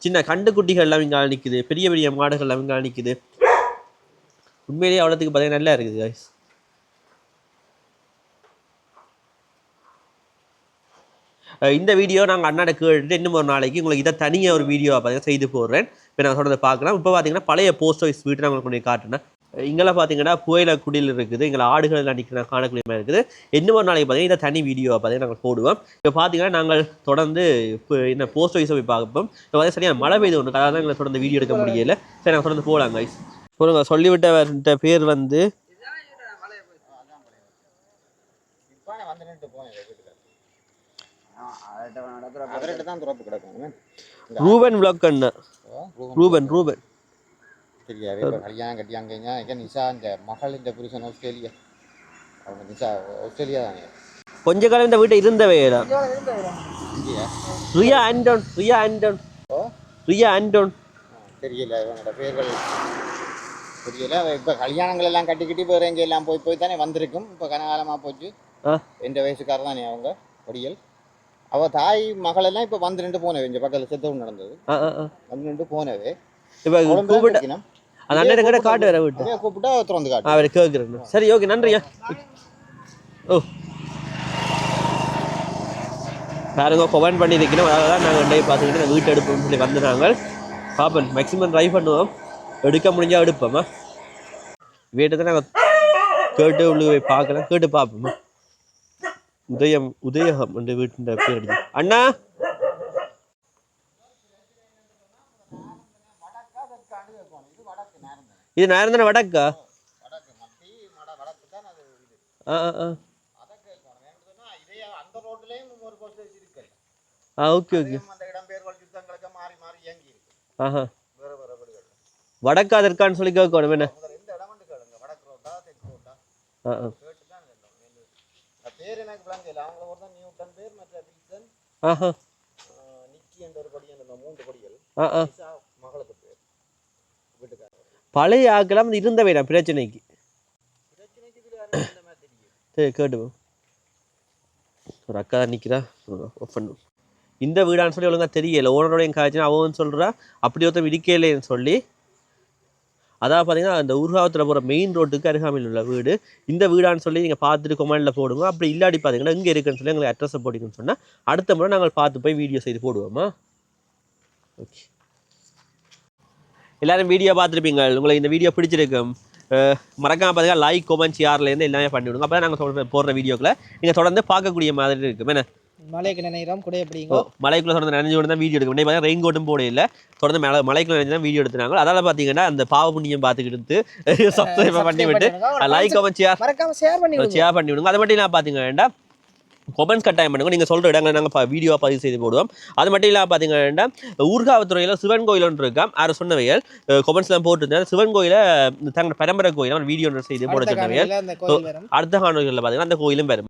சின்ன கண்டுக்குட்டிகள் எல்லாம் இங்கே நிற்குது. பெரிய பெரிய மாடுகள் எல்லாம் இங்கே நிற்குது. உண்மையிலேயே அவ்வளோத்துக்கு பார்த்தீங்கன்னா நல்லா இருக்குது கைஸ். இந்த வீடியோ நாங்கள் அண்ணாட கேட்டுட்டு இன்னும் ஒரு நாளைக்கு உங்களுக்கு இதை தனியாக ஒரு வீடியோவை பார்த்தீங்கன்னா செய்து போடுறேன். இப்போ நான் சொல்கிறத பார்க்கலாம். இப்போ பார்த்தீங்கன்னா பழைய போஸ்ட் ஆஃபீஸ் வீட்டை நான் உங்களுக்கு கொஞ்சம் காட்டுறேன். இங்கெல்லாம் பார்த்தீங்கன்னா புயல குடியில் இருக்குது. இங்கே ஆடுகள் எல்லாம் நிற்கிற காணக்கூடிய மாதிரி இருக்குது. இன்னும் ஒரு நாளைக்கு பார்த்தீங்கன்னா இதை தனி வீடியோவை பார்த்தீங்கன்னா நாங்கள் போடுவோம். இப்போ பார்த்தீங்கன்னா நாங்கள் தொடர்ந்து இப்போ இந்த போஸ்ட் ஆஃபீஸை போய் பார்ப்போம். இப்போ பார்த்தீங்கன்னா சரியாக மழை பெய்து ஒன்று, அதாவது எங்களை தொடர்ந்து வீடியோ எடுக்க முடியல. சரி, நாங்கள் தொடர்ந்து போகலாம் கைஸ். போடுங்க. சொல்லிவிட்ட பேர் வந்து ரூபன் விளாக் அண்ணா. ரூபன் தெரியாது. கல்யாணம் கட்டியாங்க நிஷா இந்த மகள் இந்த புருஷன் ஆஸ்திரேலியா. அவங்க நிஷா ஆஸ்திரேலியா தானே. கொஞ்ச காலம் இந்த வீட்டை இருந்தவையதான். ரியா ஆண்டோன் தெரியல. இவங்களோட பேர்கள் தெரியல. இப்போ கல்யாணங்கள் எல்லாம் கட்டிக்கிட்டு இப்போ எங்கே எல்லாம் போய் தானே வந்திருக்கும். இப்போ கனகாலமாக போச்சு. எந்த வயசுக்காரர் தானே அவங்க பொடியல். அவள் தாய் மகள் எல்லாம் இப்போ வந்து நின்று போனவே. இந்த பக்கத்தில் செத்தவும் நடந்தது. வந்து நின்று போனவே. இப்போ கூப்பிட்டு அந்த அண்ணன் கிட்ட காட்டு வேற விட்டு கூப்பிட்டா திறந்து காட்டு அவர் கேட்குறேன். சரி, ஓகே, நன்றியா. ஓ பாருங்க, கமெண்ட் பண்ணி வைக்கணும். அதான் நாங்கள் டே பார்த்துக்கிட்டு வீட்டு எடுப்போம்னு சொல்லி வந்து நாங்கள் பார்ப்போம். மேக்ஸிமம் ட்ரை பண்ணுவோம். எடுக்க முடிஞ்சால் எடுப்போம்மா. வீட்டை தான் நாங்கள் கேட்டு உள்ள போய் பார்க்கலாம். கேட்டு பார்ப்போம்மா. உதயகம் என்ற வீட்டின் பேர் எடுத்து அண்ணா. இது நேரம் வடக்கா? Okay okay. வடக்கா அதற்கான்னு சொல்லி கேட்கணும் என்ன? பேர் எனக்கு விளங்கல. அவங்க ஒரு தான் நியூட்டன் பேர், மற்ற வில்சன், ஆஹா நிக்கி என்ற ஒரு கொடியன், இந்த 3 கொடிகள். மகளுக்கு பேர் வீட்டுக்காரர். பழைய ஆக்கலாம் இருந்தவை நான் பிரச்சனைக்கு கேட்டு ஒரு அக்கா தான் நிற்கிறா பண்ணு இந்த வீடான்னு சொல்லி ஒழுங்கா தெரியல. ஓனரோட என் காய்ச்சினா அவன் சொல்கிறா அப்படி ஒருத்தர் இடிக்கலைன்னு சொல்லி. அதாவது பார்த்தீங்கன்னா அந்த ஊர்காவத்தில் போகிற மெயின் ரோட்டுக்கு அருகாமையில் உள்ள வீடு. இந்த வீடான்னு சொல்லி நீங்கள் பார்த்துட்டு கொமெண்டில் போடுங்க. அப்படி இல்லாடி பார்த்தீங்கன்னா இங்கே இருக்குன்னு சொல்லி எங்களுக்கு அட்ரஸை போட்டிங்கன்னு சொன்னால் அடுத்த முறை நாங்கள் பார்த்து போய் வீடியோ செய்து போடுவோமா. ஓகே, எல்லோரும் வீடியோ பார்த்துருப்பீங்க. உங்களுக்கு இந்த வீடியோ பிடிச்சிருக்கும். மறக்காம பார்த்தீங்கன்னா லைக் கமெண்ட் ஷேர்லேருந்து எல்லாமே பண்ணி விடுங்க. அப்போ தான் நாங்கள் போடுற வீடியோக்களை நீங்கள் தொடர்ந்து பார்க்கக்கூடிய மாதிரி இருக்கும். என்ன மலைக்கு நினைக்கிறோம் கூட எப்படிங்கோ மலைக்குள்ளே தொடர்ந்து நினைஞ்சு தான் வீடியோ எடுக்க பார்த்தீங்கன்னா ரெயின் கோட்டும் போட இல்லை. தொடர்ந்து மலைக்குள்ள நினைஞ்சு தான் வீடியோ எடுத்துனாங்க. அதால் பார்த்தீங்கன்னா அந்த பாவ புண்ணியம் பார்த்துக்கிட்டு சப்ஸ்கிரைப் பண்ணி விட்டு லைக் கமெண்ட் ஷேர் பண்ணி விடுங்க. அது மட்டும் இல்லாமல் பார்த்தீங்கன்னா கொமெண்ட்ஸ் கட்டாயம் பண்ணுங்க. நீங்கள் சொல்கிற இடங்களை நாங்கள் வீடியோ பதிவு செய்து போடுவோம். அது மட்டும் இல்லாமல் பார்த்தீங்கன்னா ஊர்காவத்துறையில் சிவன் கோயில் ஒன்று இருக்கா. யாரும் சொன்னவையல் கொமெண்ட்ஸ்லாம் போட்டுருந்தேன். சிவன் கோயிலை தங்களோட பரம்பரை கோயிலை வீடியோ செய்து போட சொன்னவையல் அடுத்த காணொலிகளில் பார்த்தீங்கன்னா அந்த கோயிலும் வரும்.